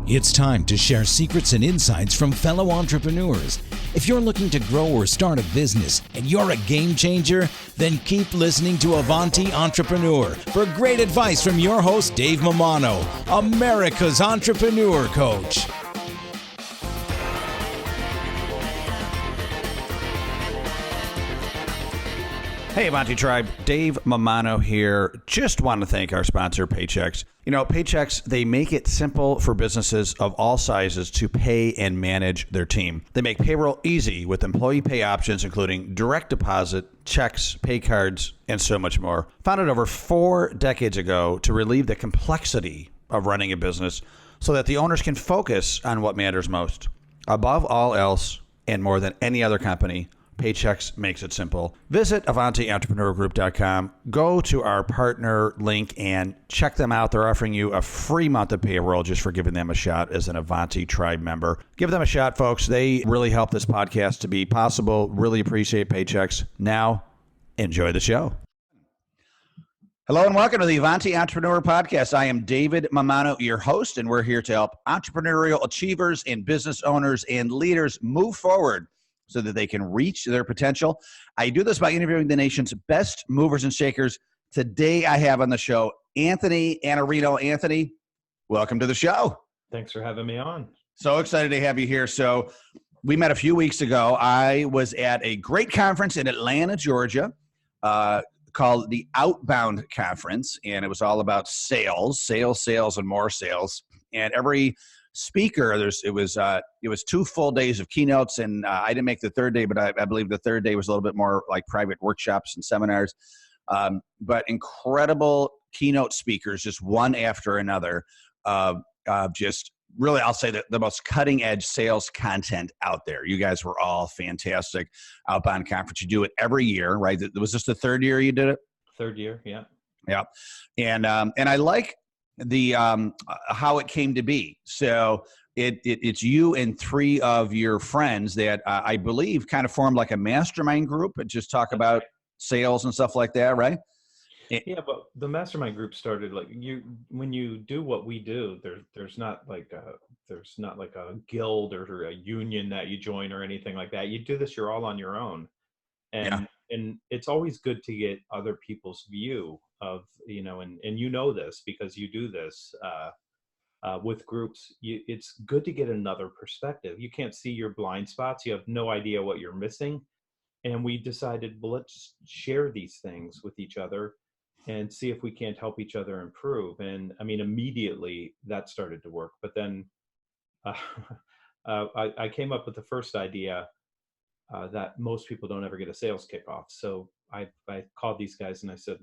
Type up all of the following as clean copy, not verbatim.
It's time to share secrets and insights from fellow entrepreneurs. If you're looking to grow or start a business and you're a game changer, then keep listening to Avanti Entrepreneur for great advice from your host, Dave Mammano, America's entrepreneur coach. Hey, Avanti Tribe, Dave Mammano here. Just want to thank our sponsor, Paychex. You know, Paychex, they make it simple for businesses of all sizes to pay and manage their team. They make payroll easy with employee pay options, including direct deposit, checks, pay cards, and so much more. Founded over 4 decades ago to relieve the complexity of running a business so that the owners can focus on what matters most. Above all else, and more than any other company, Paychex makes it simple. Visit AvantiEntrepreneurGroup.com. Go to our partner link and check them out. They're offering you a free month of payroll just for giving them a shot as an Avanti Tribe member. Give them a shot, folks. They really help this podcast to be possible. Really appreciate Paychex. Now, enjoy the show. Hello and welcome to the Avanti Entrepreneur Podcast. I am David Mammano, your host, and we're here to help entrepreneurial achievers and business owners and leaders move forward so that they can reach their potential. I do this by interviewing the nation's best movers and shakers. Today I have on the show Anthony Iannarino. Anthony, welcome to the show. Thanks for having me on. So excited to have you here. So we met a few weeks ago. I was at a great conference in Atlanta, Georgia, called the Outbound Conference, and it was all about sales, and more sales. And every speaker, it was 2 full days of keynotes, and I didn't make the third day, but I believe the third day was a little bit more like private workshops and seminars. But incredible keynote speakers, just one after another, just really, I'll say that the most cutting edge sales content out there. You guys were all fantastic. Outbound Conference, you do it every year, right? Was this the third year you did it? Third year, yeah. Yeah. And I like the how it came to be. So it's you and 3 of your friends that I believe kind of formed like a mastermind group and just talk about sales and stuff like that, right? Yeah, but the mastermind group started like when you do what we do, there's not like a guild or a union that you join or anything like that. You do this, you're all on your own. And it's always good to get other people's view of, and you know this because you do this with groups. It's good to get another perspective. You can't see your blind spots. You have no idea what you're missing. And we decided, well, let's share these things with each other and see if we can't help each other improve. And I mean, immediately that started to work. But then I came up with the first idea that most people don't ever get a sales kickoff. So I called these guys and I said,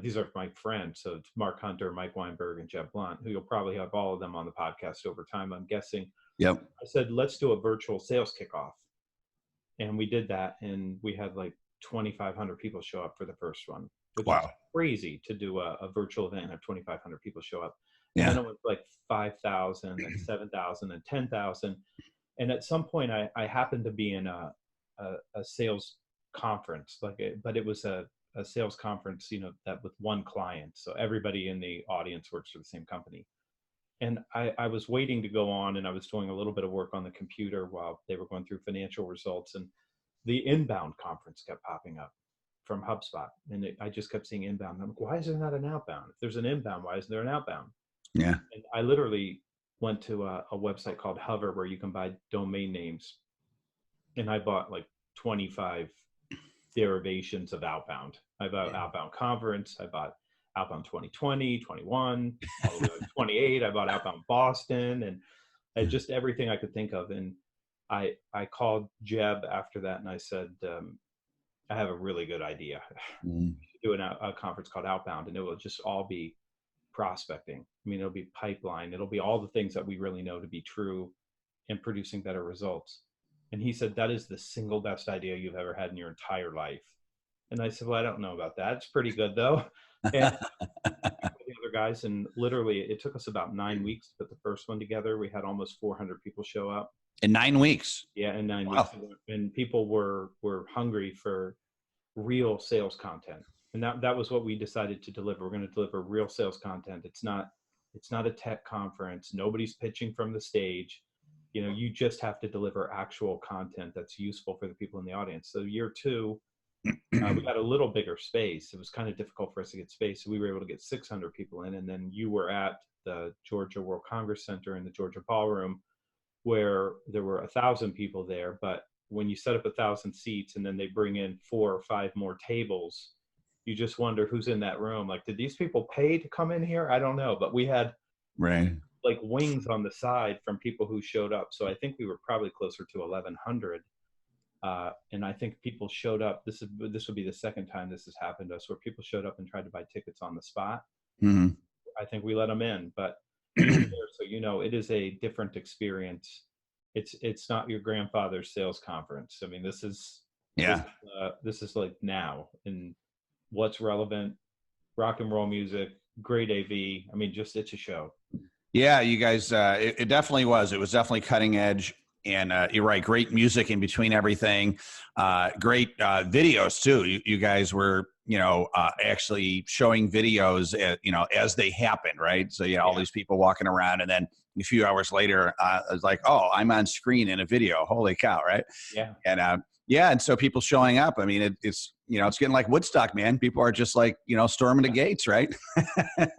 these are my friends. So it's Mark Hunter, Mike Weinberg, and Jeb Blunt, who you'll probably have all of them on the podcast over time, I'm guessing. Yep. I said, let's do a virtual sales kickoff. And we did that. And we had like 2,500 people show up for the first one, which is crazy to do a virtual event and have 2,500 people show up. Yeah. And then it was like 5,000 and 7,000 and 10,000. And at some point I happened to be in a sales conference, but it was a sales conference, that with one client. So everybody in the audience works for the same company. And I was waiting to go on, and I was doing a little bit of work on the computer while they were going through financial results. And the inbound conference kept popping up from HubSpot. And I just kept seeing inbound. I'm like, why is there not an outbound? If there's an inbound, why isn't there an outbound? Yeah. And I literally went to a website called Hover where you can buy domain names. And I bought like 25 derivations of outbound. I bought outbound conference. I bought outbound 2020, 21, all the way to 28. I bought outbound Boston and just everything I could think of. And I called Jeb after that and I said, I have a really good idea. Do a conference called Outbound, and it will just all be prospecting. I mean, it'll be pipeline. It'll be all the things that we really know to be true and producing better results. And he said, that is the single best idea you've ever had in your entire life. And I said, well, I don't know about that. It's pretty good though. And the other guys, and literally it took us about 9 weeks to put the first one together. We had almost 400 people show up. In 9 weeks? Yeah, in 9 weeks. And people were hungry for real sales content. And that was what we decided to deliver. We're going to deliver real sales content. It's not It's not a tech conference. Nobody's pitching from the stage. You just have to deliver actual content that's useful for the people in the audience. So year 2, we got a little bigger space. It was kind of difficult for us to get space. So we were able to get 600 people in. And then you were at the Georgia World Congress Center in the Georgia Ballroom, where there were 1,000 people there. But when you set up 1,000 seats and then they bring in 4 or 5 more tables, you just wonder who's in that room. Like, did these people pay to come in here? I don't know. But we had like wings on the side from people who showed up. So I think we were probably closer to 1,100. And I think people showed up. This would be the second time this has happened to us, where people showed up and tried to buy tickets on the spot. Mm-hmm. I think we let them in, but you were there, so it is a different experience. It's not your grandfather's sales conference. I mean, this is like now, and what's relevant, rock and roll music, great AV. I mean, just it's a show. Yeah, you guys, it definitely was. It was definitely cutting edge. And you're right, great music in between everything. Great videos too. You guys were, actually showing videos, as they happen, right? So all these people walking around, and then a few hours later, I was like, oh, I'm on screen in a video. Holy cow, right? Yeah. And and so people showing up. I mean, it's it's getting like Woodstock, man. People are just like storming the gates, right?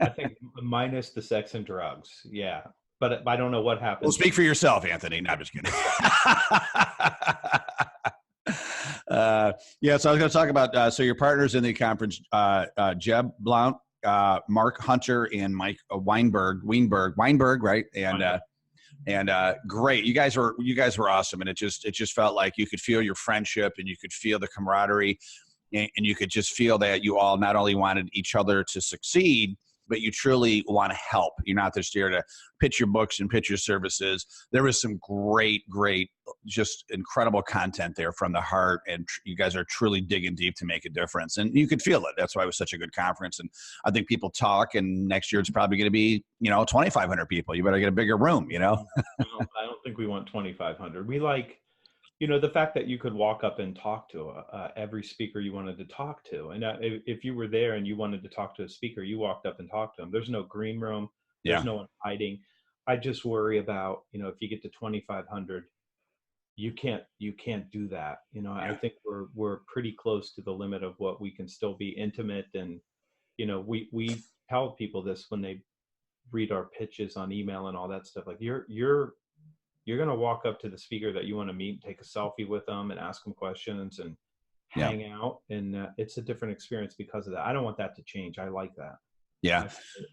I think minus the sex and drugs. Yeah. But I don't know what happened. Well, speak for yourself, Anthony. No, I'm just kidding. So I was going to talk about, so your partners in the conference, Jeb Blount, Mark Hunter, and Mike Weinberg, right? And great. You guys were awesome. And it just felt like you could feel your friendship, and you could feel the camaraderie, and you could just feel that you all not only wanted each other to succeed, but you truly want to help. You're not just here to pitch your books and pitch your services. There was some great, just incredible content there from the heart, and you guys are truly digging deep to make a difference. And you could feel it. That's why it was such a good conference. And I think people talk, and next year it's probably going to be, 2,500 people. You better get a bigger room, I don't think we want 2,500. We like, the fact that you could walk up and talk to every speaker you wanted to talk to. And if you were there and you wanted to talk to a speaker, you walked up and talked to them. There's no green room. There's no one hiding. I just worry about, if you get to 2,500, you can't do that. I think we're pretty close to the limit of what we can still be intimate. And, we tell people this when they read our pitches on email and all that stuff. Like, you're going to walk up to the speaker that you want to meet, take a selfie with them and ask them questions and hang out. And it's a different experience because of that. I don't want that to change. I like that. Yeah.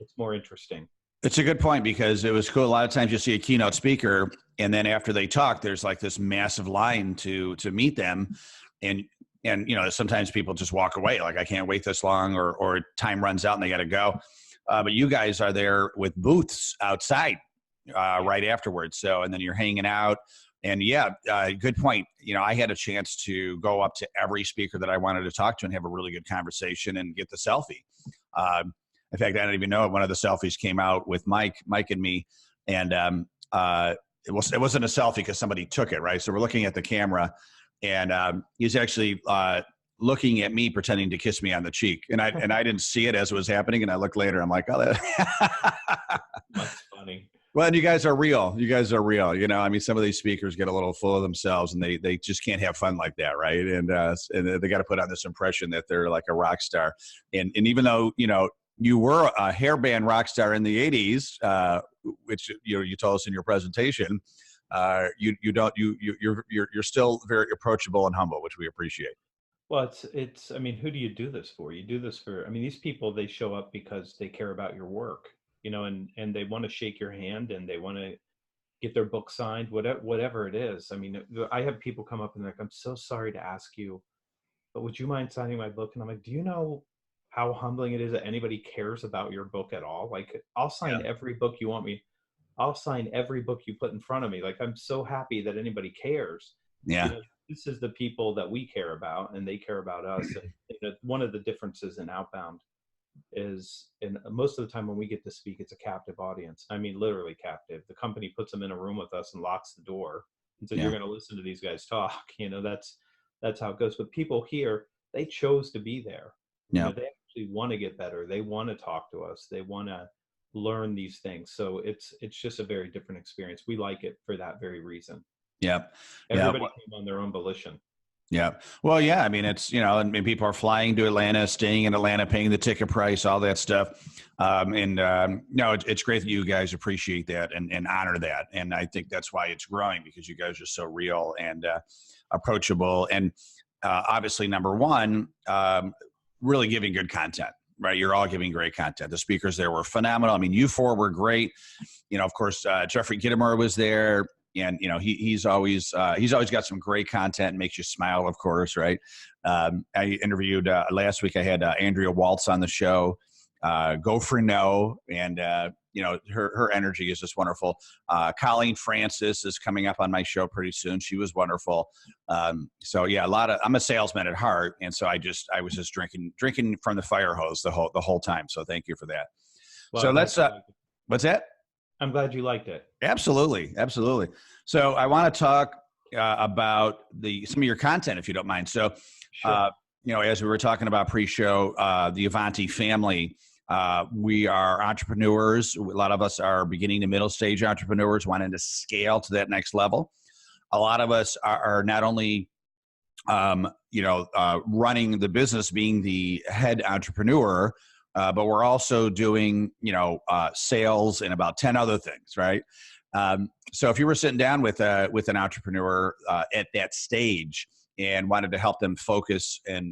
It's more interesting. It's a good point, because it was cool. A lot of times you see a keynote speaker, and then after they talk, there's like this massive line to meet them. And sometimes people just walk away. Like, I can't wait this long, or time runs out and they got to go. But you guys are there with booths outside. Right afterwards. So, and then you're hanging out, and good point. I had a chance to go up to every speaker that I wanted to talk to and have a really good conversation and get the selfie. In fact, I didn't even know it. One of the selfies came out with Mike and me, and it wasn't a selfie because somebody took it, right? So we're looking at the camera, and he's actually looking at me, pretending to kiss me on the cheek, and I didn't see it as it was happening, and I looked later. I'm like, oh, that's funny. Well, and you guys are real. I mean, some of these speakers get a little full of themselves, and they just can't have fun like that, right? And they got to put on this impression that they're like a rock star. And even though you were a hairband rock star in the '80s, which you told us in your presentation, you're still very approachable and humble, which we appreciate. Well, it's. I mean, who do you do this for? You do this for. I mean, these people, they show up because they care about your work. And they want to shake your hand, and they want to get their book signed, whatever it is. I mean, I have people come up and they're like, I'm so sorry to ask you, but would you mind signing my book? And I'm like, do you know how humbling it is that anybody cares about your book at all? Like, I'll sign every book you want me. I'll sign every book you put in front of me. Like, I'm so happy that anybody cares. Yeah. This is the people that we care about, and they care about us. And one of the differences in outbound is, and most of the time when we get to speak, it's a captive audience. I mean, literally captive. The company puts them in a room with us and locks the door and says, you're going to listen to these guys talk. That's how it goes. But people here, they chose to be there. Yeah. They actually want to get better. They want to talk to us. They want to learn these things. So it's just a very different experience. We like it for that very reason. Yeah. Yeah. Everybody came on their own volition. Yeah. Well, yeah. I mean, it's, I mean, people are flying to Atlanta, staying in Atlanta, paying the ticket price, all that stuff. No, it's great that you guys appreciate that and honor that. And I think that's why it's growing, because you guys are so real and approachable. And obviously, number one, really giving good content, right? You're all giving great content. The speakers there were phenomenal. I mean, you four were great. Of course, Jeffrey Gitomer was there. And he's always got some great content and makes you smile, of course, right? I interviewed last week. I had Andrea Waltz on the show. Go for No, and her energy is just wonderful. Colleen Francis is coming up on my show pretty soon. She was wonderful. So yeah, I'm a salesman at heart, and so I was just drinking from the fire hose the whole time. So thank you for that. Well, so let's what's that? I'm glad you liked it. Absolutely. So I want to talk about some of your content, if you don't mind. So, Sure. As we were talking about pre-show, the Avanti family, we are entrepreneurs. A lot of us are beginning to middle stage entrepreneurs wanting to scale to that next level. A lot of us are not only, running the business, being the head entrepreneur, but we're also doing, sales and about 10 other things, right? So if you were sitting down with an entrepreneur at that stage and wanted to help them focus and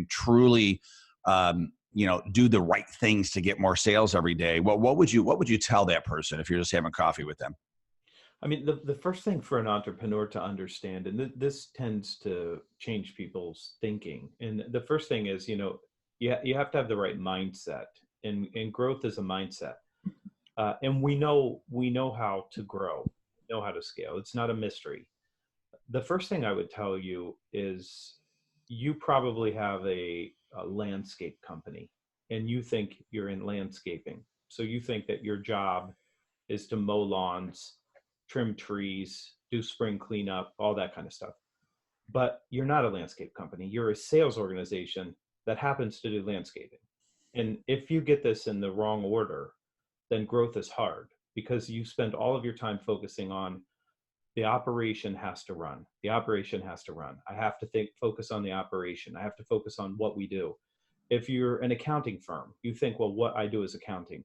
truly, do the right things to get more sales every day, what would you tell that person if you're just having coffee with them? I mean, the first thing for an entrepreneur to understand, and this tends to change people's thinking, and the first thing is, you have to have the right mindset, and growth is a mindset. And we know how to grow, know how to scale. It's not a mystery. The first thing I would tell you is you probably have a landscape company and you think you're in landscaping. So you think that your job is to mow lawns, trim trees, do spring cleanup, all that kind of stuff. But you're not a landscape company. You're a sales organization that happens to do landscaping. And if you get this in the wrong order, then growth is hard, because you spend all of your time focusing on the operation has to run. The operation has to run. I have to focus on the operation. I have to focus on what we do. If you're an accounting firm, you think, well, what I do is accounting.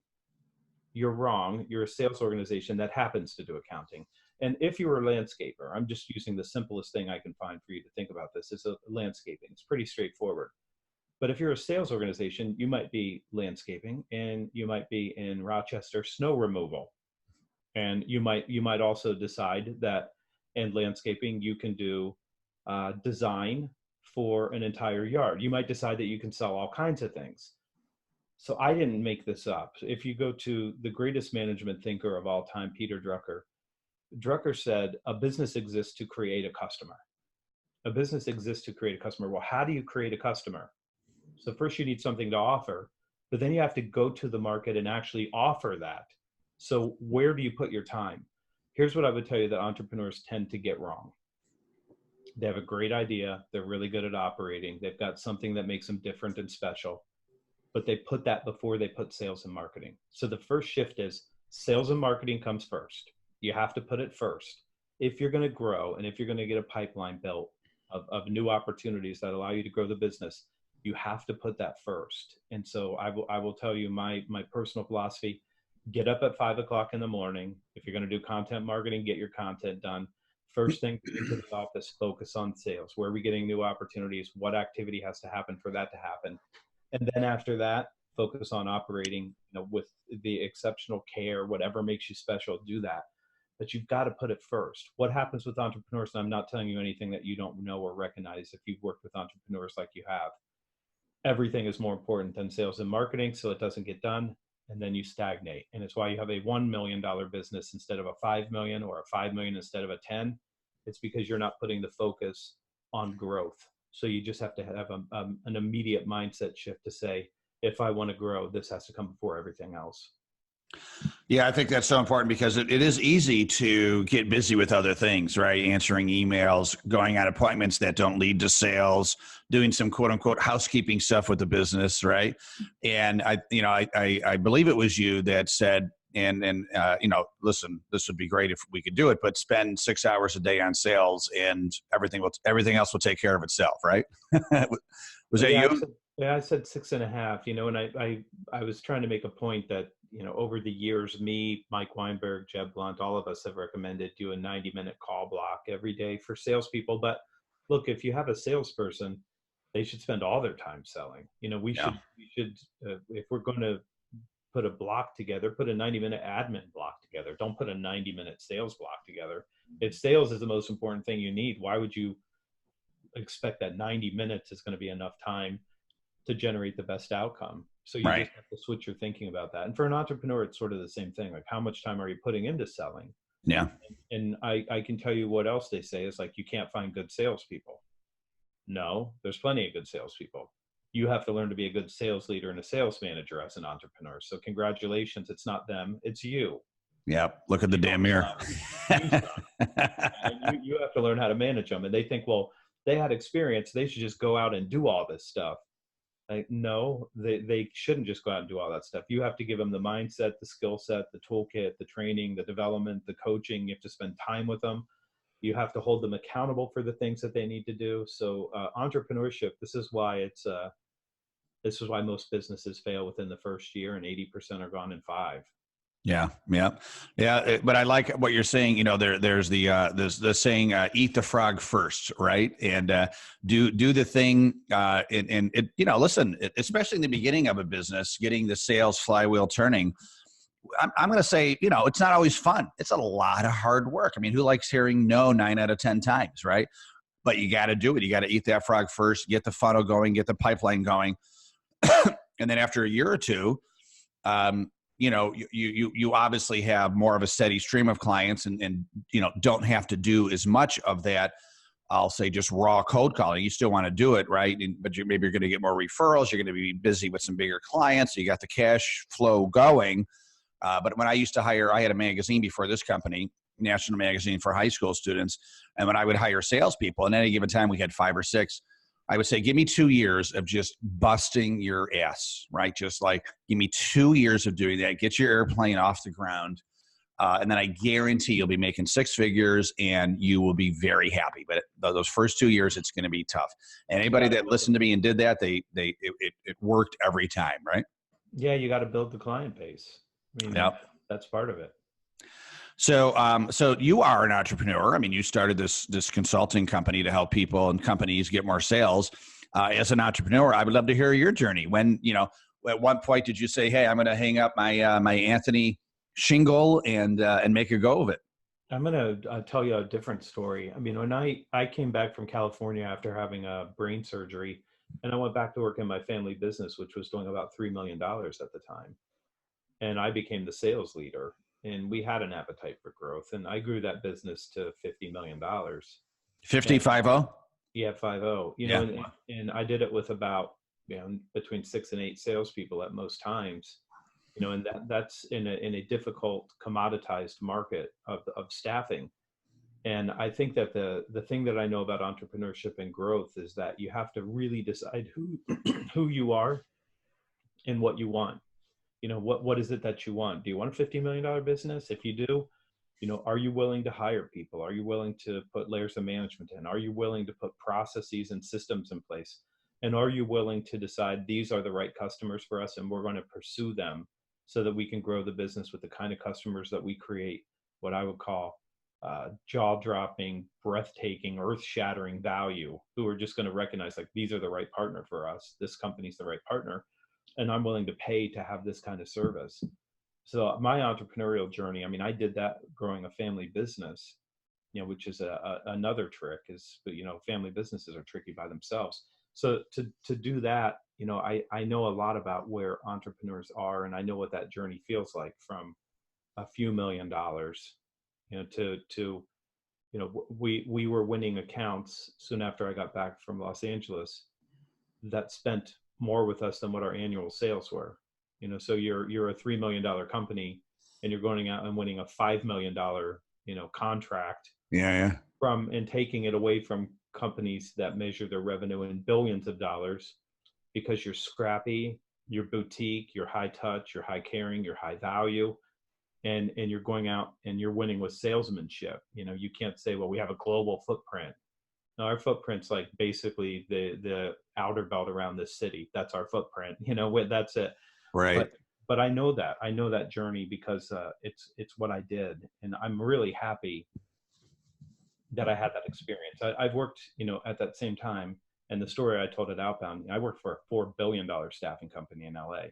You're wrong. You're a sales organization that happens to do accounting. And if you're a landscaper, I'm just using the simplest thing I can find for you to think about this, is a landscaping. It's pretty straightforward. But if you're a sales organization, you might be landscaping and you might be in Rochester snow removal. And you might also decide that in landscaping, you can do design for an entire yard. You might decide that you can sell all kinds of things. So I didn't make this up. If you go to the greatest management thinker of all time, Peter Drucker, Drucker said, a business exists to create a customer. A business exists to create a customer. Well, how do you create a customer? So first you need something to offer, but then you have to go to the market and actually offer that. So where do you put your time? Here's what I would tell you that entrepreneurs tend to get wrong. They have a great idea. They're really good at operating. They've got something that makes them different and special, but they put that before they put sales and marketing. So the first shift is sales and marketing comes first. You have to put it first. If you're going to grow and if you're going to get a pipeline built of new opportunities that allow you to grow the business, you have to put that first. And so I will tell you my personal philosophy: get up at 5 o'clock in the morning. If you're going to do content marketing, get your content done. First thing into the office, focus on sales. Where are we getting new opportunities? What activity has to happen for that to happen? And then after that, focus on operating, with the exceptional care, whatever makes you special, do that. But you've got to put it first. What happens with entrepreneurs, and I'm not telling you anything that you don't know or recognize if you've worked with entrepreneurs like you have, everything is more important than sales and marketing, so it doesn't get done, and then you stagnate. And it's why you have a $1 million business instead of a 5 million, or a 5 million instead of a 10. It's because you're not putting the focus on growth. So you just have to have an immediate mindset shift to say, if I want to grow, this has to come before everything else. Yeah, I think that's so important because it is easy to get busy with other things, right? Answering emails, going on appointments that don't lead to sales, doing some quote unquote housekeeping stuff with the business, right? And I believe it was you that said, listen, this would be great if we could do it, but spend 6 hours a day on sales, and everything else will take care of itself, right? Was that Yeah, you? I said 6.5, and I was trying to make a point that, over the years, me, Mike Weinberg, Jeb Blunt, all of us have recommended do a 90-minute call block every day for salespeople. But look, if you have a salesperson, they should spend all their time selling. Yeah. We should, if we're going to put a block together, put a 90-minute admin block together. Don't put a 90-minute sales block together. If sales is the most important thing you need, why would you expect that 90 minutes is going to be enough time to generate the best outcome? So you Right. just have to switch your thinking about that. And for an entrepreneur, it's sort of the same thing. Like, how much time are you putting into selling? Yeah. And I can tell you what else they say is like, you can't find good salespeople. No, there's plenty of good salespeople. You have to learn to be a good sales leader and a sales manager as an entrepreneur. So congratulations. It's not them, it's you. Yeah. Look at the damn mirror. And you have to learn how to manage them. And they think, well, they had experience, they should just go out and do all this stuff. Like, no, they shouldn't just go out and do all that stuff. You have to give them the mindset, the skill set, the toolkit, the training, the development, the coaching. You have to spend time with them. You have to hold them accountable for the things that they need to do. So entrepreneurship, this is why most businesses fail within the first year, and 80% are gone in 5. Yeah, yeah, yeah. But I like what you're saying. There's the saying, "Eat the frog first," right? And do the thing. And it, listen, especially in the beginning of a business, getting the sales flywheel turning. I'm going to say, it's not always fun. It's a lot of hard work. I mean, who likes hearing no 9 out of 10 times, right? But you got to do it. You got to eat that frog first. Get the funnel going. Get the pipeline going, and then after a year or two. You obviously have more of a steady stream of clients and don't have to do as much of that. I'll say just raw cold calling. You still want to do it, right? But maybe you're going to get more referrals. You're going to be busy with some bigger clients. So you got the cash flow going. But when I used to hire, I had a magazine before this company, National Magazine for high school students. And when I would hire salespeople, and at any given time we had 5 or 6, I would say, give me 2 years of just busting your ass, right? Just like, give me 2 years of doing that. Get your airplane off the ground. And then I guarantee you'll be making 6 figures and you will be very happy. But those first 2 years, it's going to be tough. And anybody that listened to me and did that, it worked every time, right? Yeah, you got to build the client base. I mean, Yep. that's part of it. So you are an entrepreneur. I mean, you started this consulting company to help people and companies get more sales. As an entrepreneur, I would love to hear your journey. When, at one point did you say, "Hey, I'm going to hang up my my Anthony shingle and make a go of it"? I'm going to tell you a different story. I mean, when I came back from California after having a brain surgery, and I went back to work in my family business, which was doing about $3 million at the time. And I became the sales leader, and we had an appetite for growth, and I grew that business to $50 million. 50-50? Yeah, 50. Yeah. And I did it with about, between 6 and 8 salespeople at most times. And that's in a difficult commoditized market of staffing. And I think that the thing that I know about entrepreneurship and growth is that you have to really decide who you are and what you want. What is it that you want? Do you want a $50 million business? If you do, are you willing to hire people? Are you willing to put layers of management in? Are you willing to put processes and systems in place? And are you willing to decide these are the right customers for us and we're going to pursue them so that we can grow the business with the kind of customers that we create, what I would call jaw-dropping, breathtaking, earth-shattering value, who are just going to recognize, like, these are the right partner for us. This company's the right partner, and I'm willing to pay to have this kind of service. So my entrepreneurial journey, I mean, I did that growing a family business, which is another trick is, but family businesses are tricky by themselves. So to do that, I know a lot about where entrepreneurs are, and I know what that journey feels like, from a few $1 million, to we were winning accounts soon after I got back from Los Angeles that spent more with us than what our annual sales were. So you're a $3 million company, and you're going out and winning a $5 million, contract Yeah. and taking it away from companies that measure their revenue in billions of dollars, because you're scrappy, you're boutique, you're high touch, you're high caring, you're high value, and you're going out and you're winning with salesmanship. You can't say, well, we have a global footprint. No, our footprint's like basically the outer belt around this city. That's our footprint. That's it. Right. But I know that journey because it's what I did, and I'm really happy that I had that experience. I've worked, at that same time, and the story I told at Outbound, I worked for a $4 billion staffing company in LA.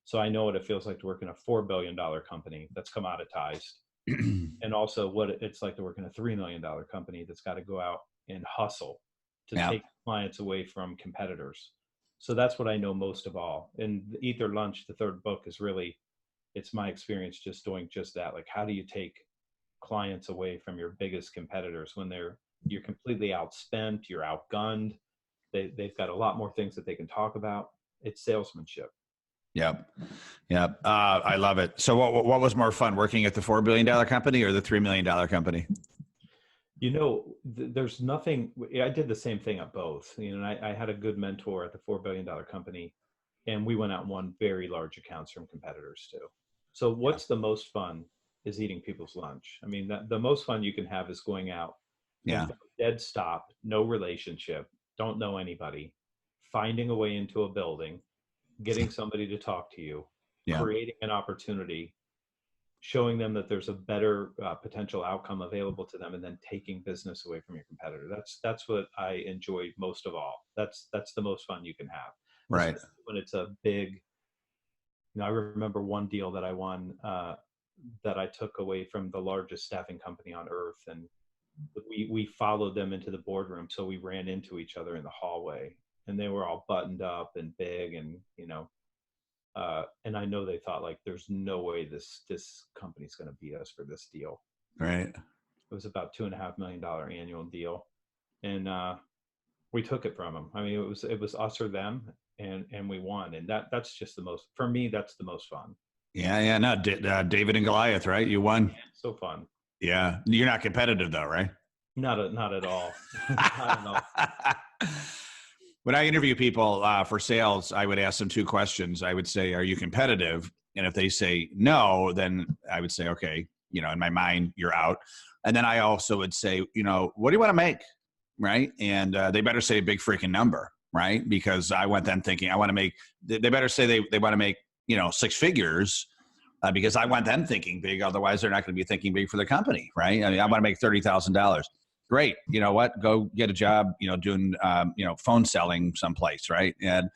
So I know what it feels like to work in a $4 billion company that's commoditized, and also what it's like to work in a $3 million company that's got to go out and hustle to take clients away from competitors. So that's what I know most of all. And Eat Their Lunch, the third book, is really, it's my experience just doing just that. Like, how do you take clients away from your biggest competitors when you're completely outspent, you're outgunned, they've got a lot more things that they can talk about. It's salesmanship. Yep. I love it. So what was more fun, working at the $4 billion company or the $3 million company? There's nothing. I did the same thing at both. And I had a good mentor at the $4 billion company, and we went out and won very large accounts from competitors too. So what's the most fun is eating people's lunch. I mean, the most fun you can have is going out, dead stop, no relationship, don't know anybody, finding a way into a building, getting somebody to talk to you, creating an opportunity, showing them that there's a better potential outcome available to them, and then taking business away from your competitor. That's what I enjoy most of all. That's the most fun you can have. Right. Especially when it's a big, I remember one deal that I won that I took away from the largest staffing company on earth, and we followed them into the boardroom. So we ran into each other in the hallway, and they were all buttoned up and big, and and I know they thought, like, there's no way this company's going to beat us for this deal. Right. It was about $2.5 million annual deal, and we took it from them. I mean, it was us or them, and we won. And that's just for me, that's the most fun. Yeah. No, David and Goliath, right? You won. So fun. Yeah. You're not competitive though, right? Not at all. Not at all. When I interview people for sales, I would ask them two questions. I would say, are you competitive? And if they say no, then I would say, okay, in my mind, you're out. And then I also would say, what do you want to make? Right. And they better say a big freaking number, right? Because I want them thinking, they better say they want to make, 6 figures, because I want them thinking big. Otherwise, they're not going to be thinking big for the company, right? I mean, I want to make $30,000. Great. You know what? Go get a job, doing, phone selling someplace. Right. And,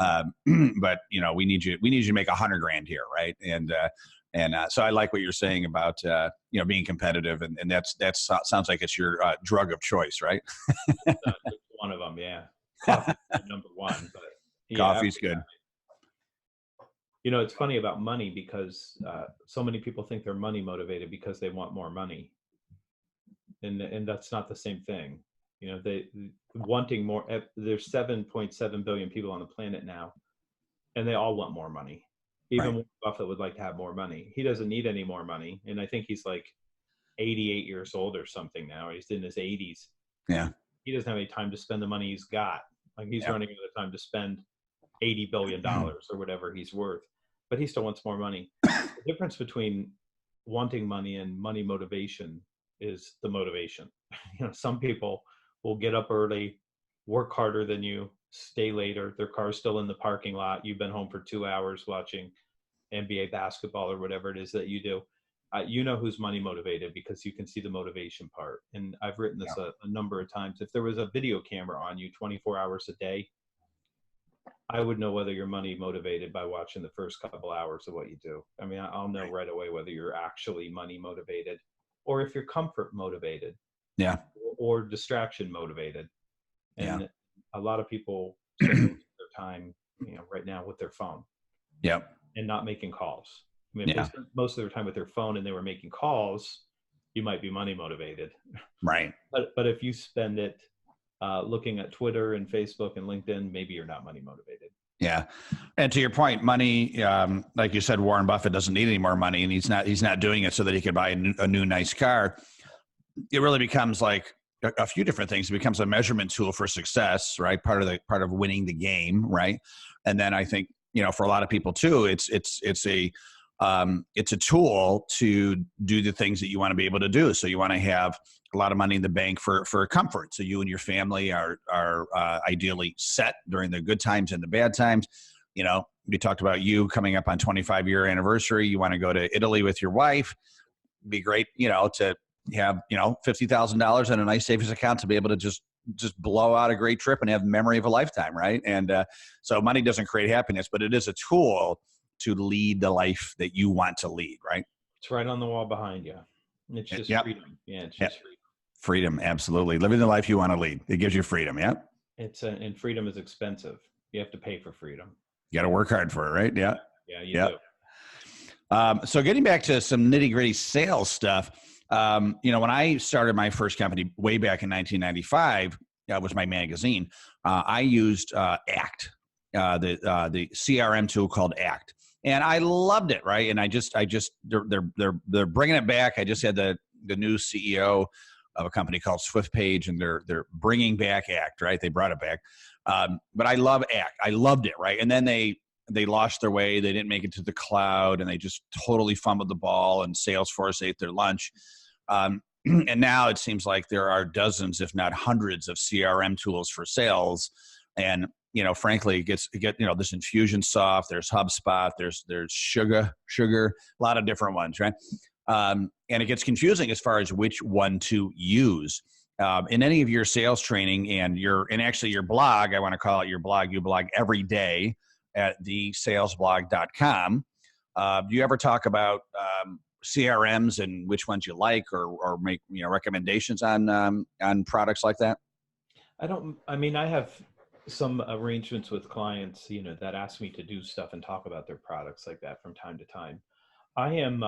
but we need you to make $100,000 here. Right. And so I like what you're saying about, being competitive, and that sounds like it's your drug of choice, right? One of them. Yeah. Coffee's number one, but coffee's good. It's funny about money, because so many people think they're money motivated because they want more money. And that's not the same thing. They wanting more. There's 7.7 billion people on the planet now, and they all want more money. Even Warren Buffett would like to have more money. He doesn't need any more money, and I think he's like 88 years old or something now. He's in his 80s. Yeah, he doesn't have any time to spend the money he's got. Like, he's running out of time to spend $80 billion or whatever he's worth, but he still wants more money. The difference between wanting money and money motivation is the motivation. Some people will get up early, work harder than you, stay later. Their car's still in the parking lot. You've been home for 2 hours watching NBA basketball or whatever it is that you do. Who's money motivated, because you can see the motivation part. And I've written this a number of times. If there was a video camera on you 24 hours a day, I would know whether you're money motivated by watching the first couple hours of what you do. I mean, I'll know right away whether you're actually money motivated, or if you're comfort motivated, or distraction motivated. And a lot of people spend their time, right now with their phone, and not making calls. I mean, if they spend most of their time with their phone and they were making calls, you might be money motivated, right? But if you spend it looking at Twitter and Facebook and LinkedIn, maybe you're not money motivated. Yeah. And to your point, money, like you said, Warren Buffett doesn't need any more money, and he's not doing it so that he can buy a new nice car. It really becomes like a few different things. It becomes a measurement tool for success, right? Part of winning the game, right? And then I think, for a lot of people too, it's a tool to do the things that you want to be able to do. So you want to have a lot of money in the bank for comfort. So you and your family are ideally set during the good times and the bad times. We talked about you coming up on 25-year anniversary. You want to go to Italy with your wife. It'd be great, to have, $50,000 in a nice savings account to be able to just blow out a great trip and have memory of a lifetime, right? And so money doesn't create happiness, but it is a tool to lead the life that you want to lead, right? It's right on the wall behind you. It's just freedom. Yeah, it's just freedom. Freedom, absolutely. Living the life you want to lead. It gives you freedom, yeah? And freedom is expensive. You have to pay for freedom. You got to work hard for it, right? Yeah. Yeah, you do. So getting back to some nitty-gritty sales stuff, when I started my first company way back in 1995, was my magazine. I used ACT, the CRM tool called ACT, and I loved it. Right, and they're bringing it back. I just had the new CEO of a company called SwiftPage, and they're bringing back ACT. Right, they brought it back, but I love ACT. I loved it. Right, and then they lost their way. They didn't make it to the cloud, and they just totally fumbled the ball, and Salesforce ate their lunch. And now it seems like there are dozens, if not hundreds, of CRM tools for sales. And, frankly, there's Infusionsoft, there's HubSpot, there's Sugar, a lot of different ones, right? And it gets confusing as far as which one to use. In any of your sales training and actually your blog, I want to call it your blog, you blog every day at thesalesblog.com. Do you ever talk about CRMs and which ones you like, or make recommendations on products like that? I have some arrangements with clients, that ask me to do stuff and talk about their products like that from time to time. I'm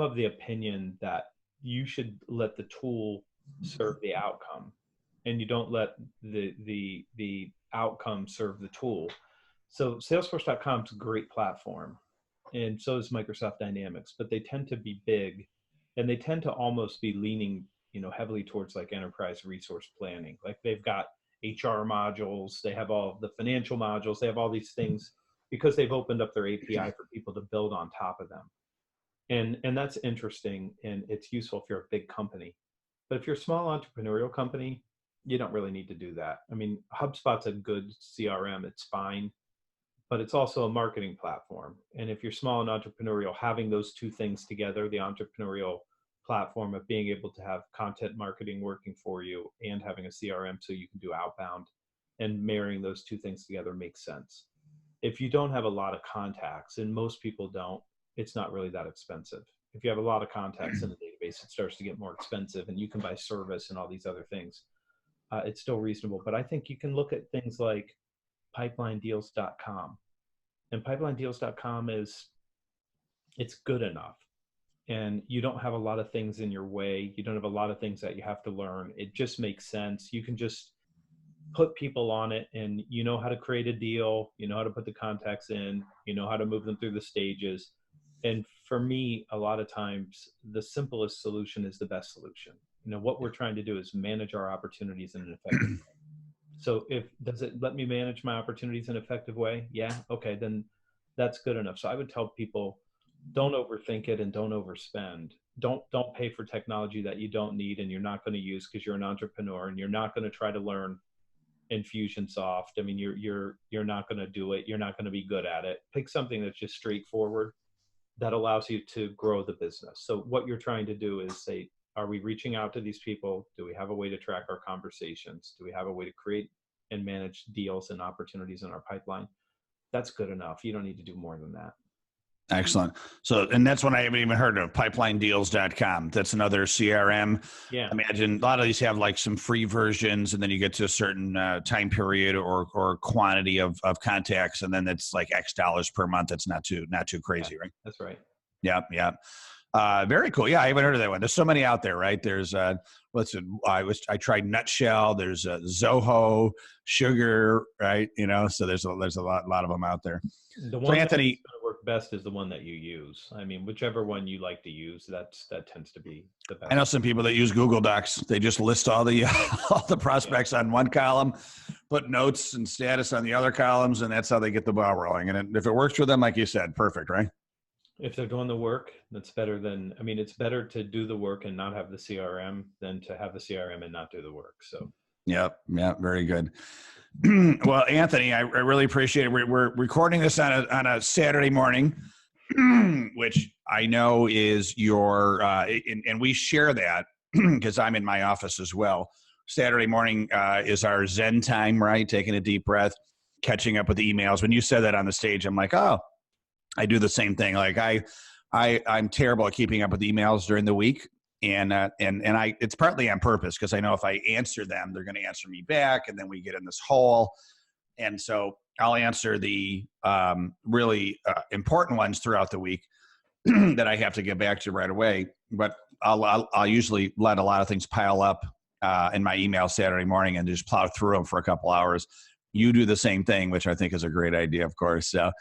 of the opinion that you should let the tool serve the outcome, and you don't let the outcome serve the tool. So Salesforce.com is a great platform, and so is Microsoft Dynamics, but they tend to be big, and they tend to almost be leaning, heavily towards like enterprise resource planning. Like they've got HR modules, they have all the financial modules, they have all these things because they've opened up their API for people to build on top of them. And that's interesting, and it's useful if you're a big company. But if you're a small entrepreneurial company, you don't really need to do that. HubSpot's a good CRM, it's fine, but it's also a marketing platform. And if you're small and entrepreneurial, having those two things together, the entrepreneurial platform of being able to have content marketing working for you and having a CRM so you can do outbound, and marrying those two things together makes sense. If you don't have a lot of contacts, and most people don't, it's not really that expensive. If you have a lot of contacts in the database, it starts to get more expensive, and you can buy service and all these other things. It's still reasonable, but I think you can look at things like pipelinedeals.com. And pipelinedeals.com it's good enough. And you don't have a lot of things in your way. You don't have a lot of things that you have to learn. It just makes sense. You can just put people on it, and you know how to create a deal. You know how to put the contacts in. You know how to move them through the stages. And for me, a lot of times, the simplest solution is the best solution. What we're trying to do is manage our opportunities in an effective way. So does it let me manage my opportunities in an effective way? Yeah. Okay. Then that's good enough. So I would tell people, don't overthink it and don't overspend. Don't pay for technology that you don't need and you're not going to use because you're an entrepreneur, and you're not going to try to learn Infusionsoft. You're not going to do it. You're not going to be good at it. Pick something that's just straightforward that allows you to grow the business. So what you're trying to do is say, are we reaching out to these people? Do we have a way to track our conversations? Do we have a way to create and manage deals and opportunities in our pipeline? That's good enough. You don't need to do more than that. Excellent. So, and that's one I haven't even heard of, pipelinedeals.com. That's another CRM. Yeah. I imagine a lot of these have like some free versions, and then you get to a certain time period or quantity of contacts, and then it's like X dollars per month. That's not too crazy, yeah, right? That's right. Yeah. Yeah. Very cool. Yeah, I haven't heard of that one. There's so many out there, right? There's I tried Nutshell. There's Zoho, Sugar, right? So there's a lot of them out there. The So one Anthony, that's going to work best is the one that you use. I mean, whichever one you like to use, that tends to be the best. I know some people that use Google Docs. They just list all the all the prospects on one column, put notes and status on the other columns, and that's how they get the ball rolling. And if it works for them, like you said, perfect, right? If they're doing the work, that's better than, I mean, it's better to do the work and not have the CRM than to have the CRM and not do the work. So, Yeah, very good. Well, Anthony, I really appreciate it. We're recording this on a Saturday morning, which I know is your, and we share that because I'm in my office as well. Saturday morning is our Zen time, right? Taking a deep breath, catching up with emails. When you said that on the stage, I'm like, oh, I do the same thing. Like I'm terrible at keeping up with emails during the week. And it's partly on purpose because I know if I answer them, they're going to answer me back, and then we get in this hole. And so I'll answer the really important ones throughout the week that I have to get back to right away. But I'll usually let a lot of things pile up in my email Saturday morning and just plow through them for a couple hours. You do the same thing, which I think is a great idea, of course. So,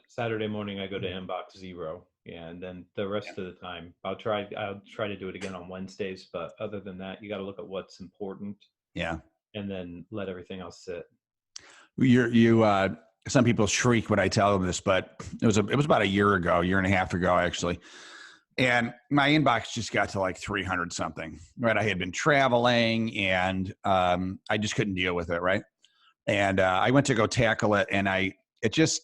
Saturday morning I go to inbox 0. Yeah, and then the rest of the time I'll try to do it again on Wednesdays. But other than that, you got to look at what's important. Yeah, and then let everything else sit. Some people shriek when I tell them this, but it was about a year and a half ago, actually. And my inbox just got to like 300 something, right? I had been traveling and I just couldn't deal with it, right? And I went to go tackle it, and I just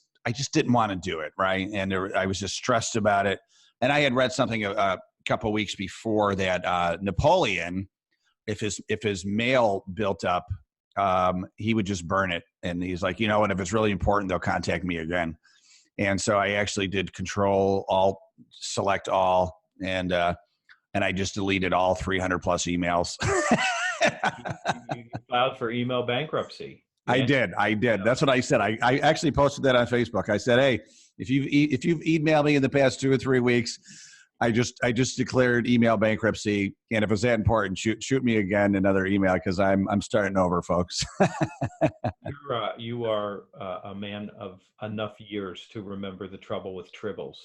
didn't want to do it, right? And I was just stressed about it. And I had read something a couple of weeks before that Napoleon, if his mail built up, he would just burn it. And he's like, and if it's really important, they'll contact me again. And so I actually did Control Alt, Select All, and I just deleted all 300 plus emails. you filed for email bankruptcy. I did. That's what I said. I actually posted that on Facebook. I said, hey, if you've emailed me in the past 2 or 3 weeks, I just declared email bankruptcy. And if it's that important, shoot me again another email, because I'm starting over, folks. You are a man of enough years to remember the trouble with tribbles.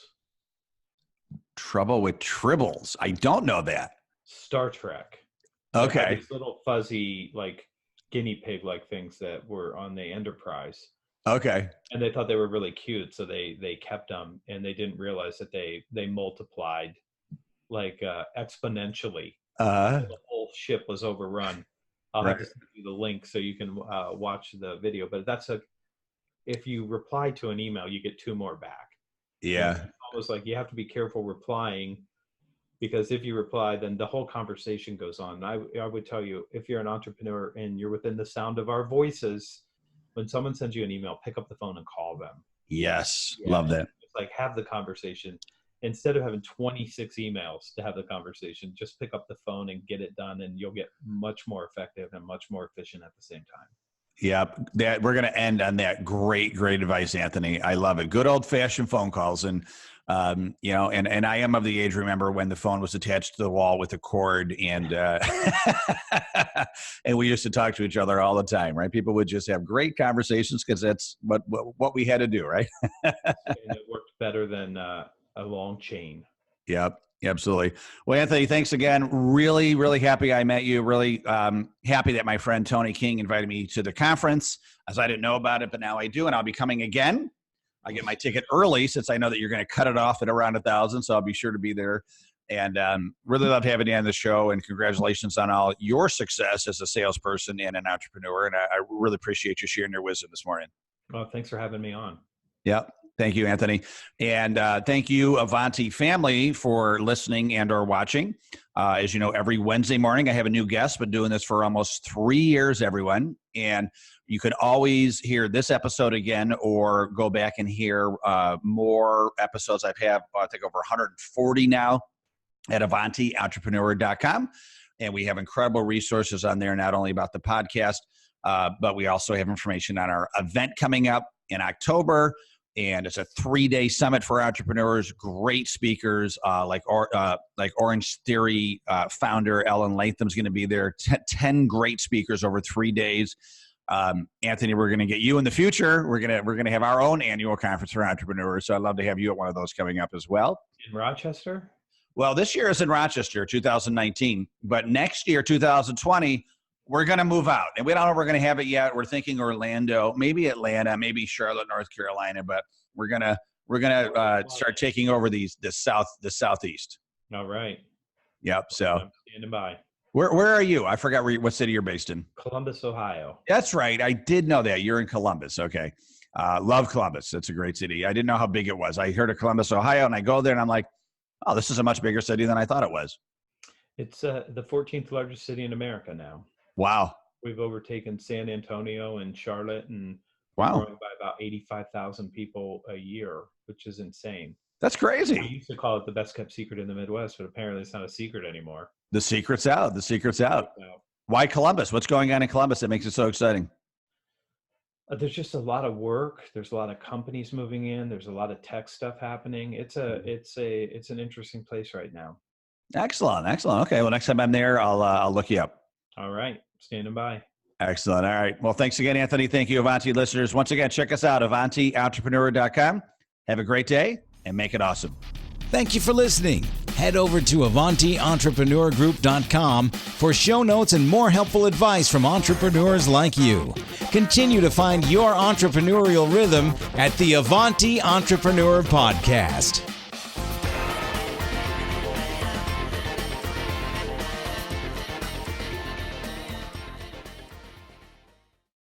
Trouble with tribbles? I don't know that. Star Trek. Okay. These little fuzzy, like guinea pig like things that were on the Enterprise. Okay. And they thought they were really cute, so they kept them, and they didn't realize that they multiplied like exponentially. The whole ship was overrun. I'll have to send you the link so you can watch the video. But if you reply to an email, you get 2 more back. Yeah. And it's almost like you have to be careful replying, because if you reply, then the whole conversation goes on. I would tell you, if you're an entrepreneur and you're within the sound of our voices, when someone sends you an email, pick up the phone and call them. Yes. Yeah. Love that. It's like, have the conversation. Instead of having 26 emails to have the conversation, just pick up the phone and get it done, and you'll get much more effective and much more efficient at the same time. Yeah, we're going to end on that great advice, Anthony. I love it. Good old fashioned phone calls. And, and I am of the age, remember when the phone was attached to the wall with a cord, and, and we used to talk to each other all the time, right? People would just have great conversations because that's what we had to do, right? And it worked better than a long chain. Yep. Absolutely. Well, Anthony, thanks again. Really, really happy I met you. Really happy that my friend Tony King invited me to the conference, as I didn't know about it, but now I do, and I'll be coming again. I get my ticket early since I know that you're going to cut it off at around 1,000, so I'll be sure to be there. And really love having you on the show, and congratulations on all your success as a salesperson and an entrepreneur. And I really appreciate you sharing your wisdom this morning. Well, thanks for having me on. Yep. Thank you, Anthony. And thank you, Avanti family, for listening and or watching. As you know, every Wednesday morning, I have a new guest. Been doing this for almost 3 years, everyone. And you can always hear this episode again, or go back and hear more episodes. I think over 140 now at AvantiEntrepreneur.com. And we have incredible resources on there, not only about the podcast, but we also have information on our event coming up in October. And it's a 3-day summit for entrepreneurs, great speakers like Orange Theory founder Ellen Latham's going to be there, 10 great speakers over 3 days. Anthony, we're going to get you in the future. We're going to have our own annual conference for entrepreneurs. So I'd love to have you at one of those coming up as well. In Rochester? Well, this year is in Rochester, 2019, but next year, 2020, we're going to move out, and we don't know if we're going to have it yet. We're thinking Orlando, maybe Atlanta, maybe Charlotte, North Carolina, but we're gonna start taking over the southeast. All right. Yep. So I'm standing by. Where are you? I forgot what city you're based in. Columbus, Ohio. That's right. I did know that. You're in Columbus. Okay. Love Columbus. It's a great city. I didn't know how big it was. I heard of Columbus, Ohio, and I go there and I'm like, oh, this is a much bigger city than I thought it was. It's the 14th largest city in America now. Wow. We've overtaken San Antonio and Charlotte, and wow, growing by about 85,000 people a year, which is insane. That's crazy. We used to call it the best kept secret in the Midwest, but apparently it's not a secret anymore. The secret's out. The secret's out. Why Columbus? What's going on in Columbus that makes it so exciting? There's just a lot of work. There's a lot of companies moving in. There's a lot of tech stuff happening. It's an interesting place right now. Excellent. Okay. Well, next time I'm there, I'll look you up. All right. Standing by. Excellent. All right. Well, thanks again, Anthony. Thank you, Avanti listeners. Once again, check us out, AvantiEntrepreneur.com. Have a great day and make it awesome. Thank you for listening. Head over to AvantiEntrepreneurGroup.com for show notes and more helpful advice from entrepreneurs like you. Continue to find your entrepreneurial rhythm at the Avanti Entrepreneur Podcast.